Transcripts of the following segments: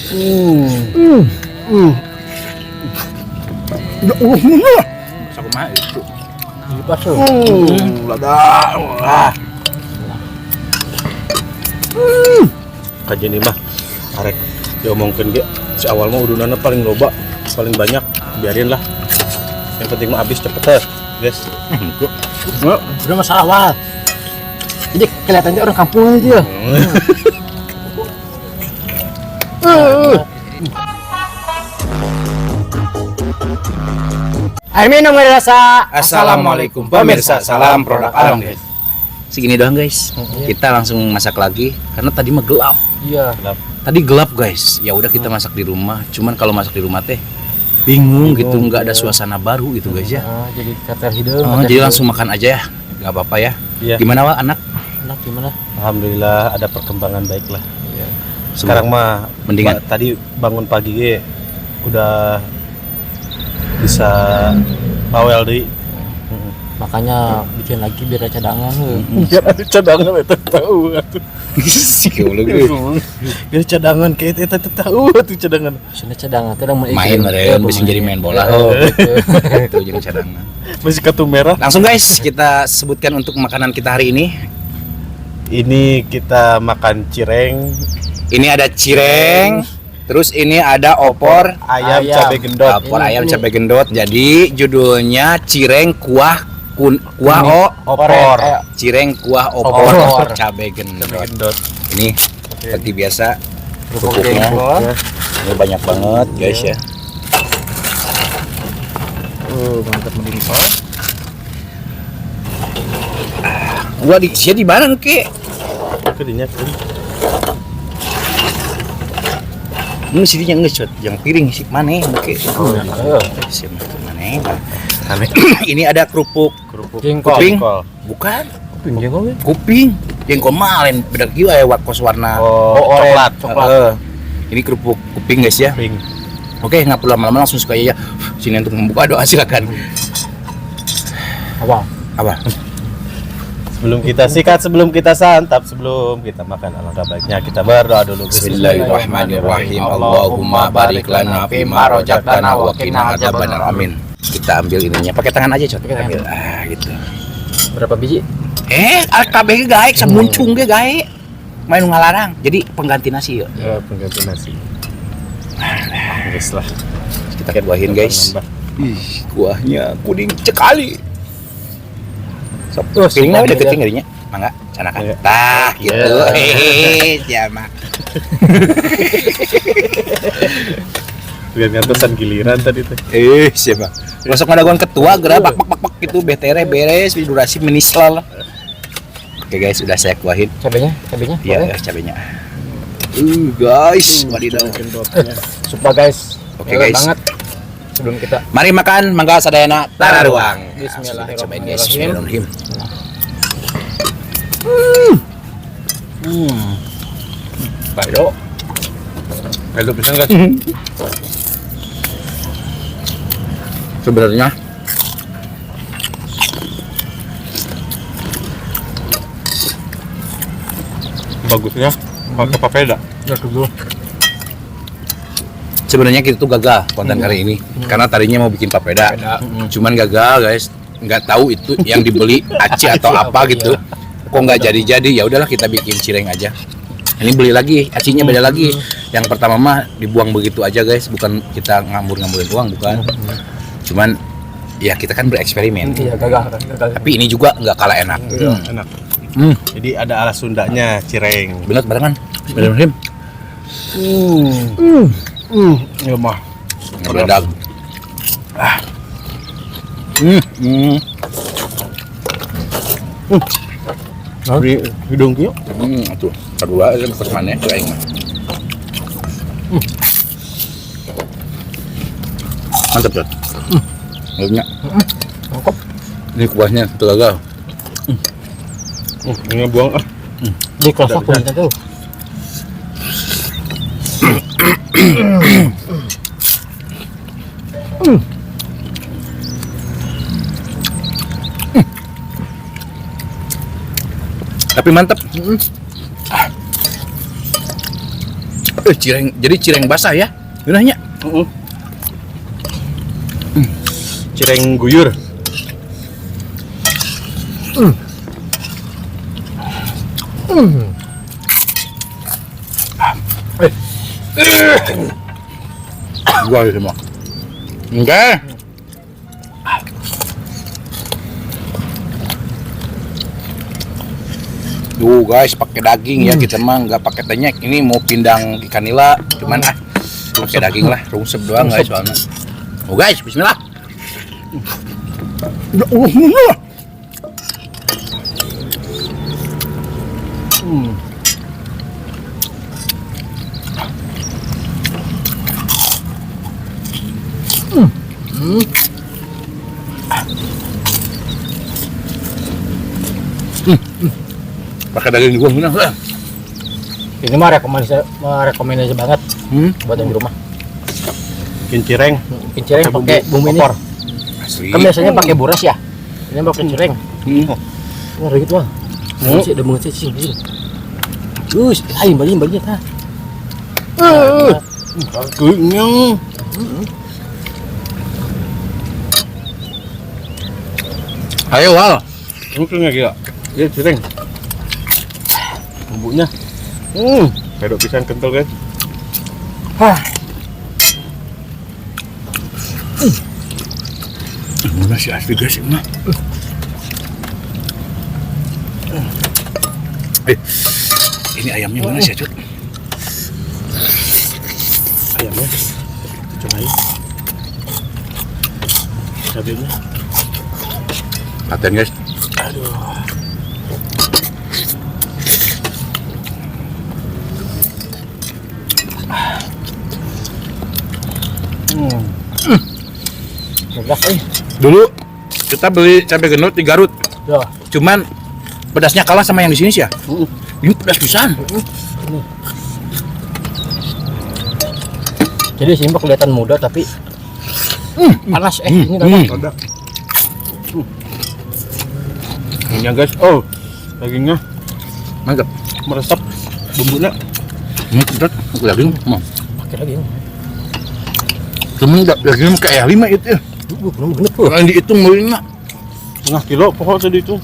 Sa kumain itu. Lipas tuh. Lada. Kajian ini mah arek diomongkeun ge si awal mah udunana paling loba, paling banyak, biarin lah. Yang penting mah habis cepet ya, guys. Udah masalah awal. Jadi kelihatannya orang kampung aja. Ayo minum air rasa. Assalamualaikum pemirsa, salam produk alam guys. Segini doang guys. Kita langsung masak lagi karena tadi mah gelap. Iya. Tadi gelap guys. Ya udah kita masak di rumah. Cuman kalau masak di rumah teh bingung gitu, nggak ada suasana baru gitu guys ya. Jadi kater hidung. Jadi langsung makan aja ya. Nggak apa-apa ya. Iya. Gimana Wak anak? Anak gimana? Alhamdulillah ada perkembangan baik lah. Iya. Sekarang mah mendingan. Tadi bangun pagi ge udah bisa bawel deui. Makanya bikin lagi biar ada cadangan. Biar ada cadangan eta tahu atuh. Si goblok. Biar cadangan kayak eta tahu atuh cadangan. Sini cadangan teh mau Main meren bisa jadi main bola. Oh, gitu. Itu jangan cadangan. Masih kartu merah. Langsung guys, kita sebutkan untuk makanan kita hari ini. Ini kita makan cireng, Ini ada cireng, terus ini ada opor ayam cabai gendot. opor Ini, ayam ini. cabai gendot. Jadi judulnya cireng kuah Opor. cireng kuah Opor. opor cabai gendot. Cabai gendot. Ini seperti biasa Kerupuk kerupuknya. jengkol. Ini banyak banget guys ya. Mantap melimpah. Gua di sia di mana ke? Kedinya kan. Ini sini yang ngecut, yang piring sih mana oke. Ayo. Sih mana? Ini ada kerupuk Jengkol. kuping. Bukan. Kuping jengkol. Kuping. Jengkol malen beda kieu aya wakos warna Coklat. Ini kerupuk kuping guys ya. Pink. Oke, nggak perlu lama-lama langsung suka ya. Sini untuk membuka doa silakan. Apa? Sebelum kita sikat, sebelum kita santap, sebelum kita makan, alangkah baiknya kita berdoa dulu. Bismillahirrahmanirrahim. Allahumma barik lana fi ma razaqtana wa qina adzabannar. Amin. Kita ambil ininya pakai tangan aja, Cot. Pakai tangan. Ambil. Gitu. Berapa biji? Kabeh gaek samuncung ge gaek. Main ngalarang. Jadi pengganti nasi yuk. Ya, pengganti nasi. Guys lah. Kita kuahin guys. Ih, kuahnya kuning sekali. Sok, piringnya udah kecil ngerinya. Mangga, canakan. Iya. Tah, gitu. Hehehe, siapa? Lihat ngantosan giliran tadi tuh. Siapa? Masuk ngadaguan ketua, gerak bak gitu, BTR beres, durasi menisal. Oke guys, sudah saya kuahin. Cabenya? Iya, guys, cabenya. Guys, wadidaw. Sumpah guys. Oke, Enak guys. banget. Sebelum kita Mari makan, mangga sadayana tanah ruang. Bismillahirrahmanirrahim. Cobain guys, bismillahirrahmanirrahim. Bayo. Ayo pesan guys. Sebenarnya Bagusnya pakai papeda. Ya dulu. sebenarnya kita tuh gagal konten kali ini karena tadinya mau bikin papeda. Cuman gagal guys, nggak tahu itu yang dibeli aci atau apa gitu. Kok nggak jadi-jadi, ya udahlah kita bikin cireng aja. Ini beli lagi, acinya beda lagi. Yang pertama mah dibuang begitu aja guys, bukan kita ngambur-ngamburin uang, bukan. Cuman ya kita kan bereksperimen. Iya, gagal. Tapi ini juga nggak kalah enak. Enak. Jadi ada ala Sundanya cireng. Bener barengan. Bismillahirrahmanirrahim. Ya mah. Meledak. Di hidung kieu. Atuh. Kedua itu pas mana tuh aing. Mantap tuh. Mulutnya. Ini kuahnya tuh gagal. Ini buang ah. Di kelas aku minta tuh. Tapi mantap. Cireng, jadi cireng basah ya? Gunanya? Cireng guyur. Gua semua. Enggak. Tuh guys, pakai daging ya kita mah nggak pakai tenyek. Ini mau pindang ikan nila, cuman pakai daging lah, rungsep doang guys soalnya. Oh guys, bismillah. Pakai daging gua gimana? Ini mah rekomendasi banget buat yang di rumah. Bikin cireng. Bikin cireng pakai bumbu ini. Asli. Kan biasanya pakai buras ya. Ini pakai cireng. Wah, gitu wah. Sih udah banget sih sini. Terus, ayo bagi ta. Kenyang. Ayo Wal. Mungkin nggak gila? Dia cireng. Bumbunya. Pedok pisang kental guys. Mana sih asli guys ini? Ini ayamnya mana sih Cut? Ayamnya. Cobain. Cabenya. Paten guys. Pedas Dulu kita beli cabai genut di Garut. Ya. Cuman pedasnya kalah sama yang di sini sih ya. Ini pedas pisan. Jadi sini mah kelihatan muda tapi panas ini Ada. Dagingnya guys. Oh, dagingnya Mantap. meresap bumbunya. Ini sedap. Daging mau. pakai lagi. Cuman dagingnya kayak 5 itu ya. Belum genep tuh. Kalau dihitung belinya Setengah kilo pokok tadi itu.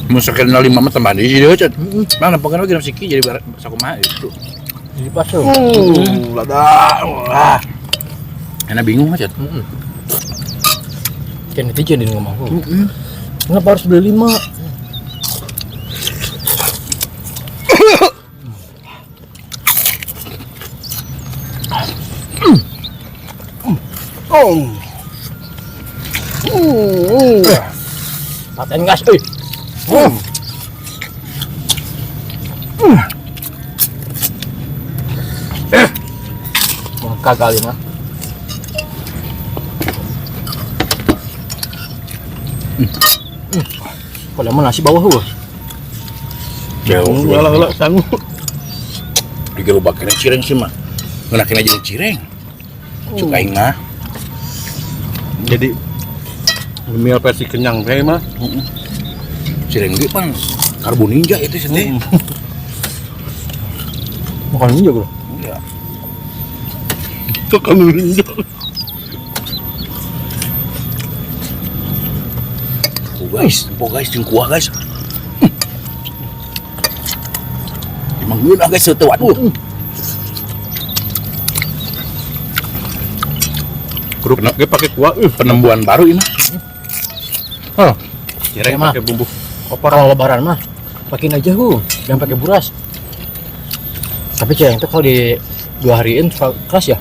mau sekian 5 mah tambah di dia Cut. Mana pokoknya lagi siki jadi sakumaha itu. Jadi pas tuh. Lada. Wah. Enak bingung aja. Kan netizen ini ngomong. Kenapa harus beli 5? Paten gas, Gagal ya mah. Kalau mana nasi bawah tuh? Jauh. Lah sanggup. Digerobakeun cireng sih mah. Ngenakeun aja cireng. Cuk aing mah. Jadi ngemil versi kenyang teh mah. Cireng ge pan karbo ninja itu sih teh. Makan ini juga. Iya. Itu kan ninja. guys, jeung kuah guys. Emang geuna guys teu waduh. Grup ge pakai kuah, Penemuan baru ini. Oh, cireng mah. pakai bumbu opor kalau lebaran mah pakein aja jangan pakai buras. Tapi cireng itu kalau di 2 hariin suka keras ya.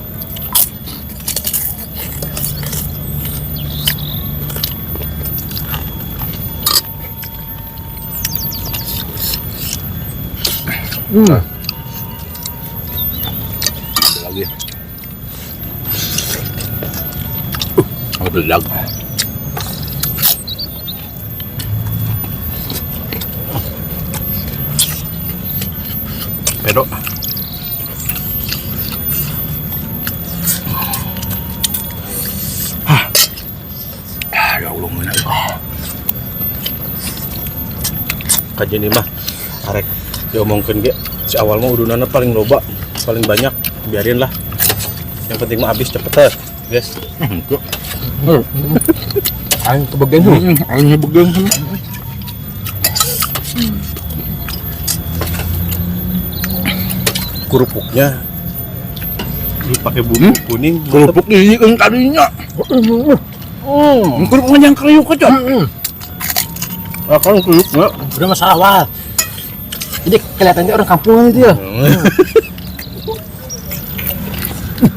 Ada lagi. Ada belag. pedok. Ya Allah mana. Kajian ini mah arek diomongkeun ge Si awal mah udunannya paling loba, paling banyak, biarin lah. Yang penting mah habis cepet ya, guys. Aing kebagian tuh. Aingnya begang. Kerupuknya dipakai bumbu kuning, mantep. Kerupuk ini kan tadinya. Kerupuknya yang kriuk aja. Kan kerupuknya. Udah masalah awal. Jadi kelihatannya orang kampungan itu ya.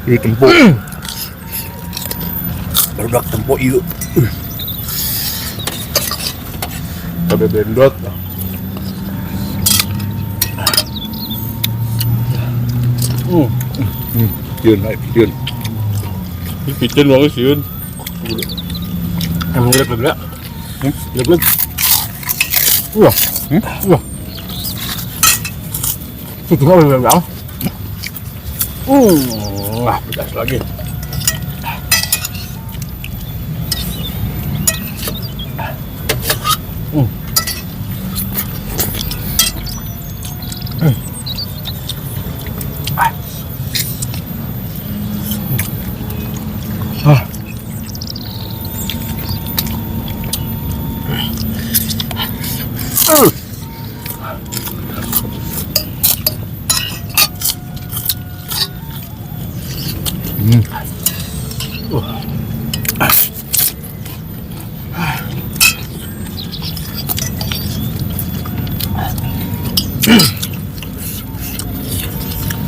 Ini tempo. Barudak tempo yuk. Cabe bendot. Yun, yun. Ini kitchen banget sih, Yun. Emang gelap. Gelap. Wah. Wah. Tinggal udah. Wah, pedas lagi.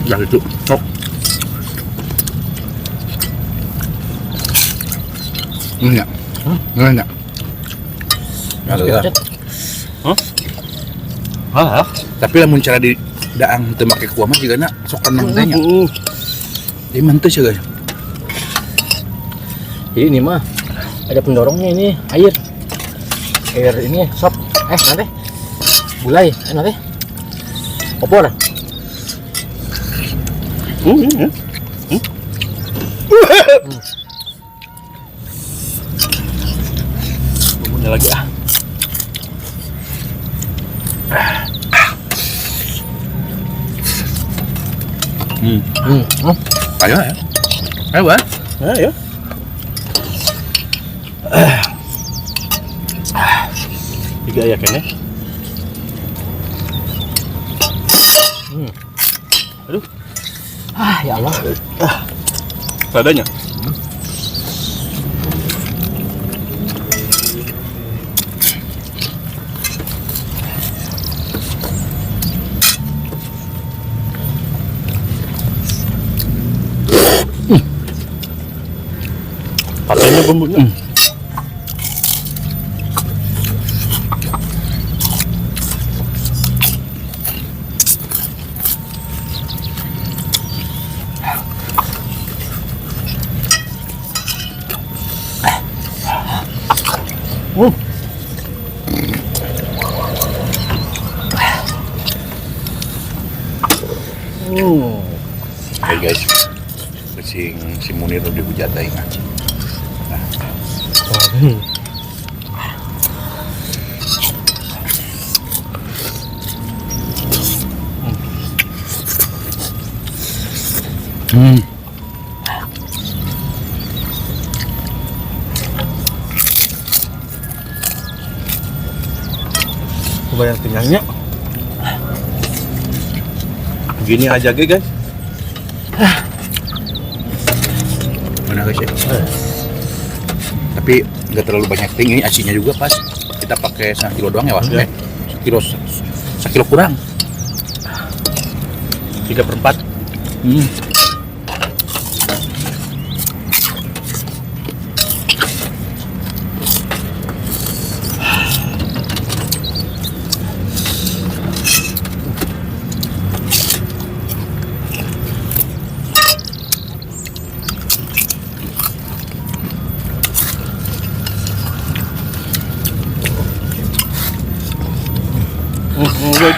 Ya itu. Sok. Enggak. Enggak. Hah? Tapi lamun cara di daang teu make kuah mah jigana sok kenang teh nya. Di mentes ya guys. Jadi ini mah ada pendorongnya ini air ini sop nanti gulai nanti opor. Bumbunya lagi ah. Ayo ya. Ayo Bang. Ayo. Tiga ya kene. Aduh, Ya Allah. padanya. Padanya bumbunya. Hey guys. Si Munir udah dihujat aing. Kebayang kenyangnya. Gini aja guys. Mana guys ya? Tapi nggak terlalu banyak ting, ini acinya juga pas. Kita pakai 1 kilo doang ya Mas. Ya. 1 kilo kurang. 3/4.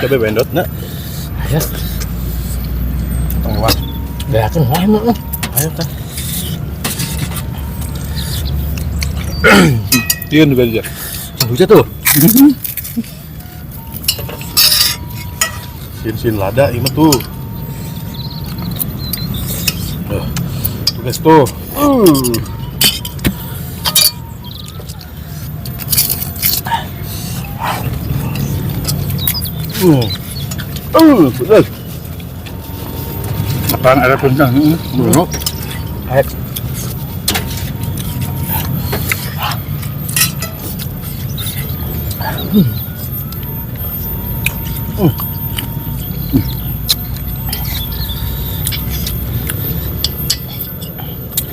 Cabai bendot nak. Ya. Tengah. Kelihatan wah emang. Ayo tah. Tiun juga aja. Hujan tuh. Sin lada ini tuh. Tuh guys tuh. Betul. Apaan ada kentang? Belum.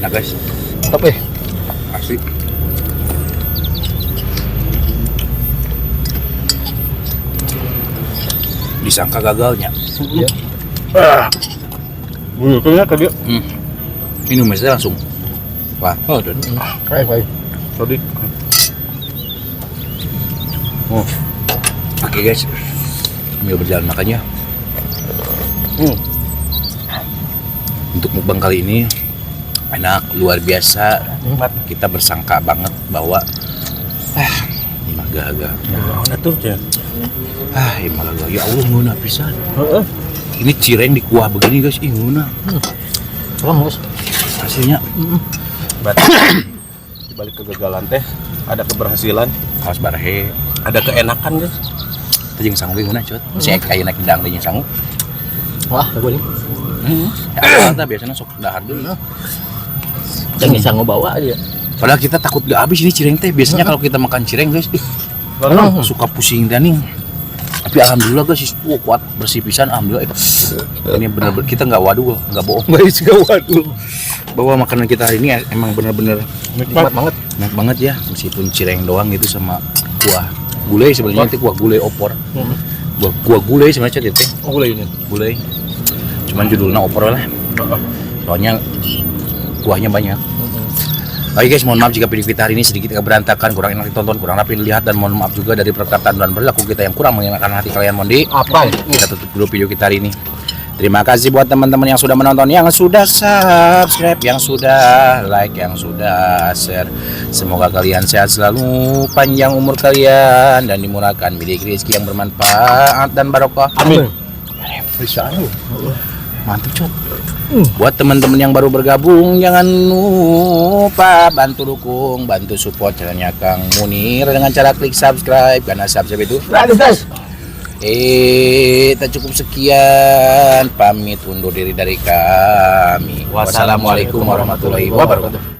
Nah guys, Apa? asli. Disangka gagalnya. Iya. Buyuknya tadi. Minum aja langsung. Wah, oh, dan Baik. Sodik. oke guys, sambil berjalan makannya. Untuk mukbang kali ini enak, luar biasa. Kita bersangka banget bahwa ini mah gagal. Mana tuh ya? Ini mah gagal. Ya Allah, nguna pisan. Ini cireng di kuah begini guys, nguna. Tolong Mas. Hasilnya Berarti di balik kegagalan teh ada keberhasilan, kaos barhe. ada keenakan guys. Itu jeung sangu nguna cot. Saya kayak naik dang deui sangu. Wah, aku nih. Ya ada biasanya sok dahar dulu. Jangan bisa ngebawa aja. Padahal kita takut gak habis ini cireng teh. Biasanya kalau kita makan cireng guys, suka pusing daning. Tapi alhamdulillah guys, kuat bersih pisan alhamdulillah. Ini benar-benar kita nggak waduh, nggak bohong guys, nggak waduh. Bahwa makanan kita hari ini emang benar-benar Nikmat banget. enak banget ya, meskipun cireng doang gitu sama kuah gulai sebenarnya itu kuah gulai opor. Kuah gulai sebenarnya teh. Oh, gulai ini. Gulai. Cuman judulnya opor lah. Soalnya kuahnya banyak. Oke guys, mohon maaf jika video kita hari ini sedikit agak berantakan, kurang enak ditonton, kurang rapi dilihat, dan mohon maaf juga dari perkataan dan perilaku kita yang kurang mengenakan hati kalian. Mondi, Apa? kita tutup dulu video kita hari ini. Terima kasih buat teman-teman yang sudah menonton, yang sudah subscribe, yang sudah like, yang sudah share. Semoga kalian sehat selalu, panjang umur kalian, dan dimurahkan bidik rezeki yang bermanfaat dan barokah. Amin. Bisa mantap cot. Buat teman-teman yang baru bergabung, jangan lupa bantu dukung, bantu support channelnya Kang Munir dengan cara klik subscribe, karena subscribe itu Gratis. tak cukup sekian, pamit undur diri dari kami. Wassalamualaikum warahmatullahi wabarakatuh.